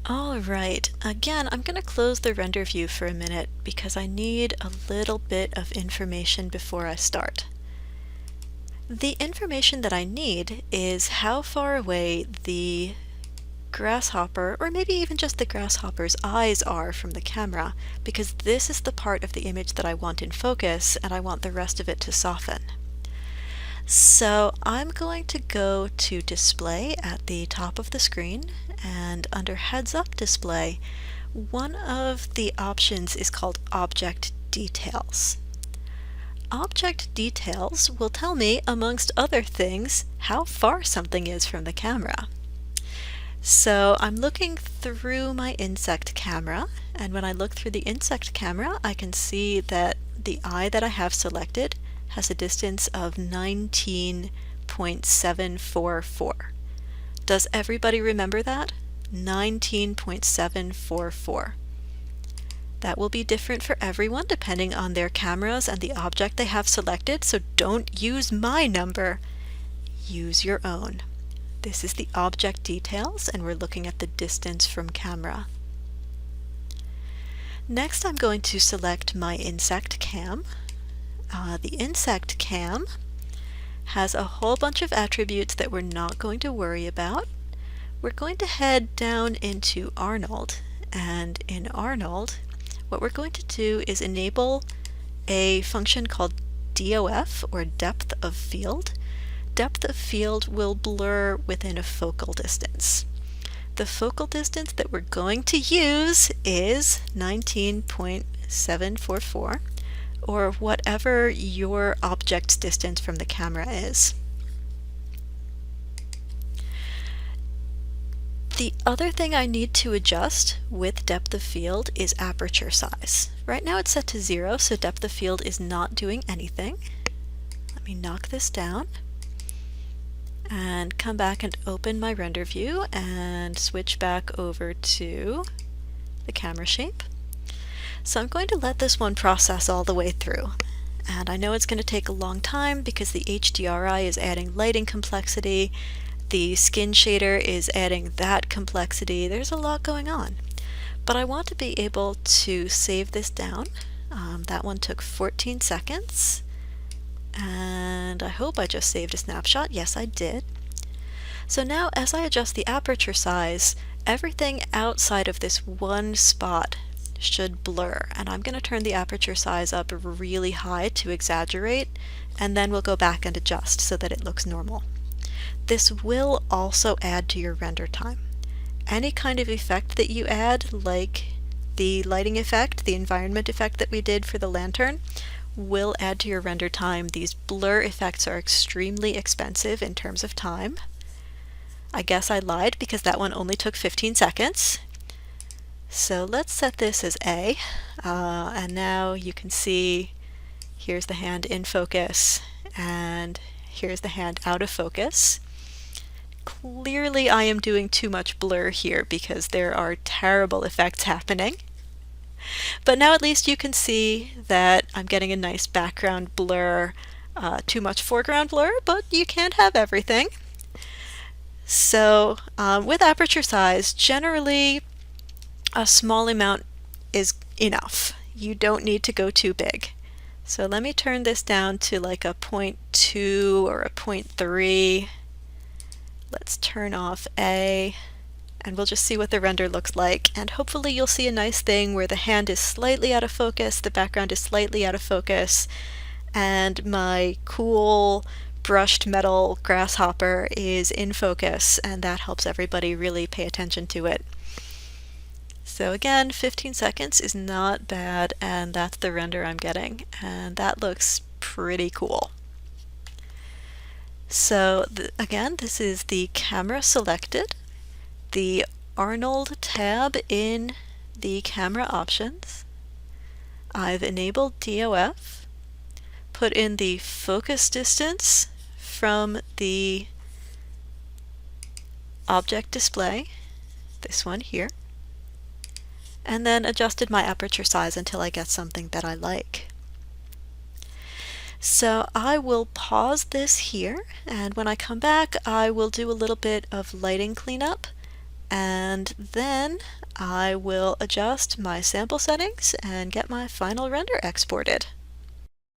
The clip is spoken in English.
Alright, again, I'm going to close the render view for a minute because I need a little bit of information before I start. The information that I need is how far away the grasshopper, or maybe even just the grasshopper's eyes are from the camera, because this is the part of the image that I want in focus and I want the rest of it to soften. So I'm going to go to Display at the top of the screen, and under Heads Up Display, one of the options is called Object Details. Object Details will tell me, amongst other things, how far something is from the camera. So I'm looking through my insect camera, and when I look through the insect camera, I can see that the eye that I have selected has a distance of 19.744. Does everybody remember that? 19.744. That will be different for everyone depending on their cameras and the object they have selected, so don't use my number. Use your own. This is the object details, and we're looking at the distance from camera. Next, I'm going to select my insect cam. The insect cam has a whole bunch of attributes that we're not going to worry about. We're going to head down into Arnold, and in Arnold, what we're going to do is enable a function called DOF, or depth of field. Depth of field will blur within a focal distance. The focal distance that we're going to use is 19.744, or whatever your object's distance from the camera is. The other thing I need to adjust with depth of field is aperture size. Right now it's set to 0, so depth of field is not doing anything. Let me knock this down and come back and open my render view and switch back over to the camera shape. So I'm going to let this one process all the way through. And I know it's going to take a long time because the HDRI is adding lighting complexity, the skin shader is adding that complexity. There's a lot going on. But I want to be able to save this down. That one took 14 seconds. And I hope I just saved a snapshot. Yes, I did. So now as I adjust the aperture size, everything outside of this one spot should blur, and I'm going to turn the aperture size up really high to exaggerate, and then we'll go back and adjust so that it looks normal. This will also add to your render time. Any kind of effect that you add, like the lighting effect, the environment effect that we did for the lantern, will add to your render time. These blur effects are extremely expensive in terms of time. I guess I lied because that one only took 15 seconds. So let's set this as A, and now you can see here's the hand in focus and here's the hand out of focus. Clearly I am doing too much blur here because there are terrible effects happening. But now at least you can see that I'm getting a nice background blur, too much foreground blur, but you can't have everything. So with aperture size, generally a small amount is enough. You don't need to go too big. So let me turn this down to like a 0.2 or a 0.3. Let's turn off A, and we'll just see what the render looks like. And hopefully you'll see a nice thing where the hand is slightly out of focus, the background is slightly out of focus, and my cool brushed metal grasshopper is in focus, and that helps everybody really pay attention to it. So again, 15 seconds is not bad, and that's the render I'm getting, and that looks pretty cool. So again, this is the camera selected, the Arnold tab in the camera options. I've enabled DOF, put in the focus distance from the object display, this one here, and then adjusted my aperture size until I get something that I like. So I will pause this here, and when I come back I will do a little bit of lighting cleanup, And then I will adjust my sample settings and get my final render exported.